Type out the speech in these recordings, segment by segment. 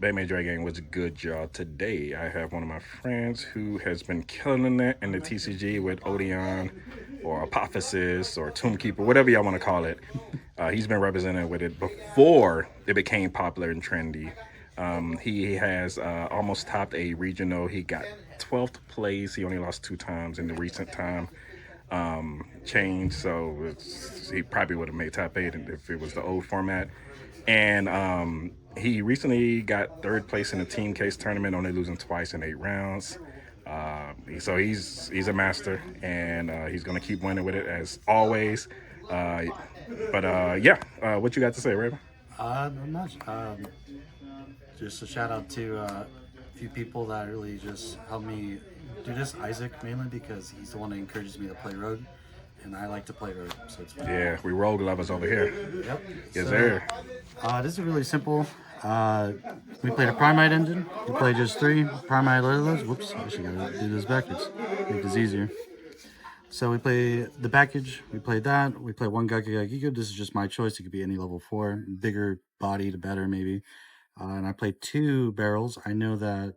Dragonmaid Dragon was good, y'all. Today, I have one of my friends who has been killing it in the TCG with ODION or Apophis or Tombkeeper, whatever y'all want to call it. He's been representing with it before it became popular and trendy. He has almost topped a regional. He got 12th place. He only lost 2 times in the recent time change, so he probably would have made top 8 if it was the old format. And he recently got 3rd place in the team case tournament, only losing twice in 8 rounds. So he's a master, and he's gonna keep winning with it as always. Uh, but what you got to say, Raven? Not much. Just a shout out to a few people that really just helped me do this. Isaac mainly because he's the one that encourages me to play Rogue, and I like to play Rogue, so it's fun. Yeah, we rogue lovers over here. Yep. Yes, So, sir. this is really simple. We played a Primite engine. We played just 3 Primite Letters. Whoops, I actually gotta do this backwards. Make this easier. So we play the package. We played that. We play 1 Gakigakiko. This is just my choice. It could be any level 4. Bigger body, the better, maybe. And I played 2 barrels. I know that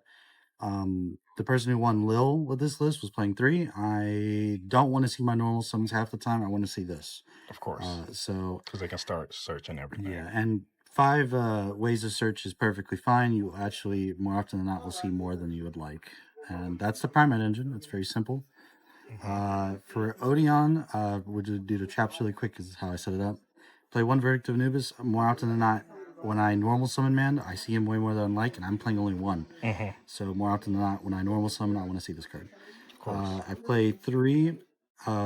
the person who won Lil with this list was playing 3. I don't want to see my normal summons half the time. I want to see this. Of course. So Because they can start searching everything. yeah, and 5 ways of search is perfectly fine. You actually, more often than not, will see more than you would like. And that's the Primate engine. It's very simple. For Odeon, we'll just do the traps really quick because how I set it up. Play 1 Verdict of Anubis. More often than not, when I normal summon man, I see him way more than I like, and I'm playing only 1. So more often than not, when I normal summon, I want to see this card. Of course. I play 3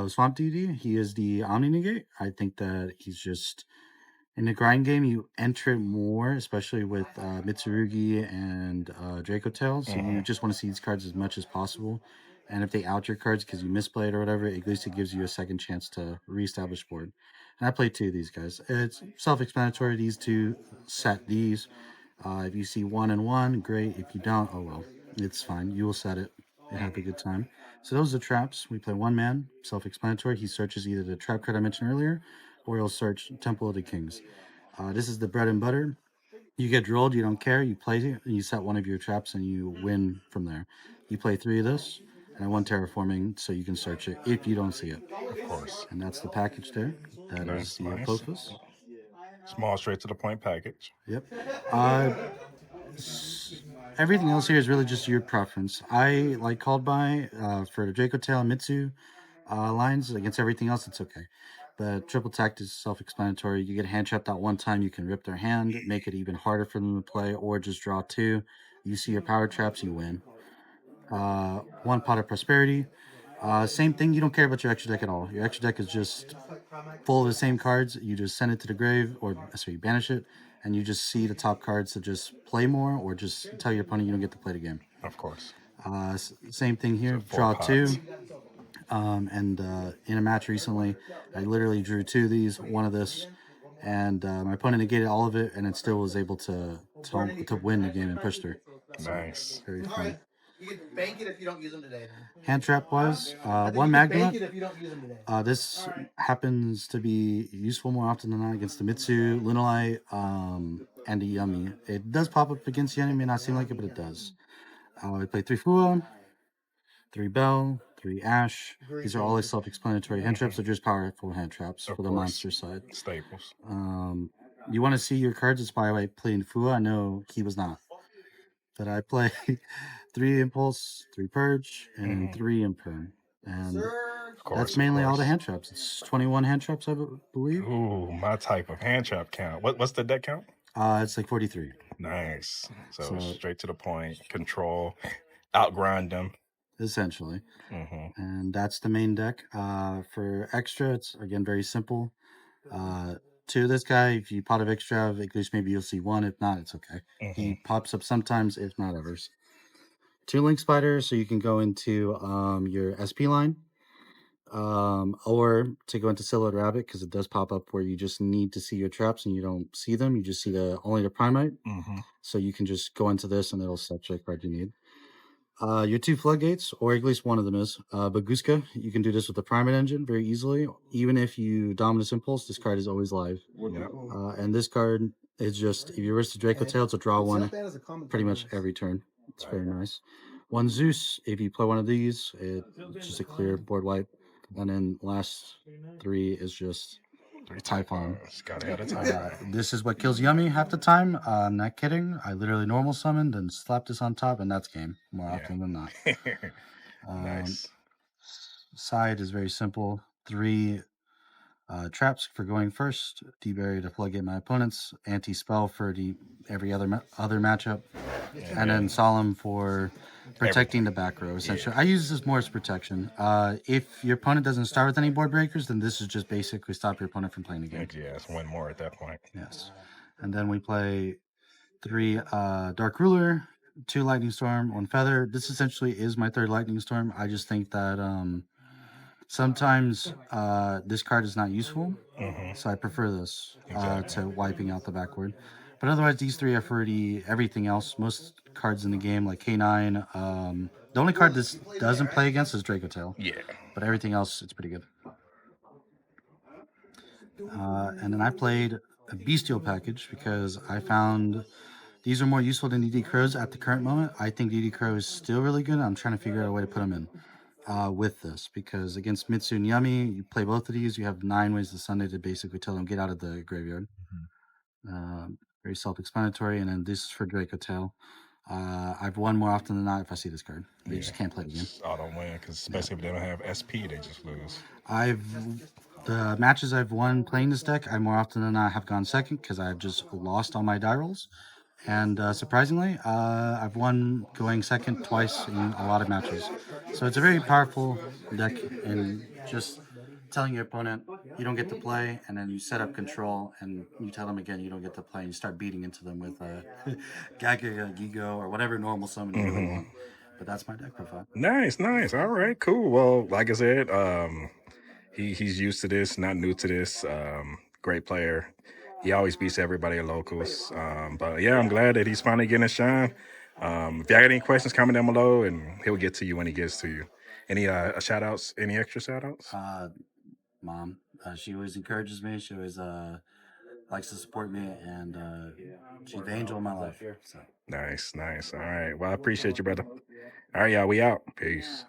Swamp Deity. He is the Omni Negate. I think that he's just in the grind game. You enter it more, especially with Mitsurugi and Dracotail. So you just want to see these cards as much as possible. And if they out your cards because you misplayed or whatever, at least it gives you a second chance to reestablish board. And I play 2 of these guys. It's self-explanatory. These 2 set these. If you see 1 and 1, great. If you don't, oh well, it's fine. You will set it and have a good time. So those are the traps. We play 1 man, self-explanatory. He searches either the trap card I mentioned earlier, or he'll search Temple of the Kings. This is the bread and butter. You get drilled, you don't care. You play it, and you set 1 of your traps, and you win from there. You play 3 of this, and I 1 terraforming, so you can search it if you don't see it. Of course. And that's the package there. That is the Apophis. Small, straight to the point package. Yep. Everything else here is really just your preference. I like called by for the Dracotail and Mitsu lines. Against everything else, it's okay. But triple tact is self-explanatory. You get hand trapped that 1 time, you can rip their hand, make it even harder for them to play, or just draw 2. You see your power traps, you win. 1 Pot of Prosperity. Same thing. You don't care about your extra deck at all. Your extra deck is just full of the same cards. You just send it to the grave, or sorry, you banish it, and you just see the top cards to just play more, or just tell your opponent you don't get to play the game. Of course. Same thing here. So Draw 2. pots. And in a match recently, I literally drew 2 of these, 1 of this, and my opponent negated all of it, and it still was able to win the game and push through. So, Nice. very fun. You can bank it if you don't use them today. Hand trap wise, I think 1 you can bank Magnet. it if you don't use them today. This happens to be useful more often than not against the Mitsu, Lunalite, and the Yummy. It does pop up against Yummy, may not seem like it, but it does. I play 3 Fua, 3 Bell, 3 Ash. These are all self-explanatory. Hand traps are just powerful hand traps Of for the course. monster side. Staples. You want to see your cards? That's why I played Fua. I know he was not. But I play 3 Impulse, 3 Purge, and 3 Imperm. And Of course. that's mainly all the hand traps. It's 21 hand traps, I believe. Ooh, my type of hand trap count. What's the deck count? It's like 43. Nice. So So- straight to the point. Control. Outgrind them. Essentially. Mm-hmm. And that's the main deck. For extra, it's again very simple. 2 of this guy, if you pot of extra, at least maybe you'll see 1. If not, it's okay. He pops up sometimes, if not ever. 2 Link Spiders, so you can go into your SP line. Or to go into Silhouette Rabbit, because it does pop up where you just need to see your traps and you don't see them. You just see only the Primite. So you can just go into this and it'll set the card you need. Your 2 Floodgates, or at least 1 of them is Baguska. You can do this with the Primate engine very easily. Even if you Dominus Impulse, this card is always live. Yep. And this card It's just if you risk the Dracotail to draw It's one not bad as a common pretty much compromise. every turn. It's very nice. One Zeus, if you play one of these, it's just a clear board wipe. And then last 3 is just Typhon. Gotta have a Typhon. This is what kills Yummy half the time. I'm not kidding. I literally normal summoned and slapped this on top, and that's game more often than not. Nice. Side is very simple. 3 traps for going first, debury to floodgate my opponents, anti-spell for every other matchup, and then solemn for protecting the back row. Essentially, I use this more as protection. If your opponent doesn't start with any board breakers, then this is just basically stop your opponent from playing the game. Yeah, it's one more at that point. Yes, and then we play 3 Dark Ruler, 2 Lightning Storm, 1 Feather. This essentially is my 3rd Lightning Storm. I just think that sometimes this card is not useful, so I prefer this to wiping out the backboard. But otherwise, these 3 are for everything else. Most cards in the game, like K9, the only card this doesn't play against is Dracotail. Yeah. But everything else, it's pretty good. And then I played a Bestial package because I found these are more useful than DD Crows at the current moment. I think DD Crow is still really good. I'm trying to figure out a way to put them in. With this, because against Mitsu and Yummy, you play both of these, you have 9 ways to Sunday to basically tell them get out of the graveyard. Very self-explanatory. And then this is for Dracotail. I've won more often than not if I see this card. They just can't play the game. Auto win, because especially if they don't have SP, they just lose. The matches I've won playing this deck, I more often than not have gone second because I've just lost all my die rolls. And surprisingly, I've won going second twice in a lot of matches. So it's a very powerful deck, and just telling your opponent you don't get to play, and then you set up control, and you tell them again you don't get to play, and you start beating into them with Yugioh, or whatever normal summon you really want. But that's my deck profile. Nice. All right, cool. Well, like I said, he's used to this, not new to this. Great player. He always beats everybody at locals. But yeah, I'm glad that he's finally getting a shine. If you got any questions, comment down below, and he'll get to you when he gets to you. Any shout outs? Any extra shout outs? Mom, she always encourages me. She always likes to support me, and she's the angel of my life. So. Nice. All right. Well, I appreciate you, brother. All right, y'all. We out. Peace.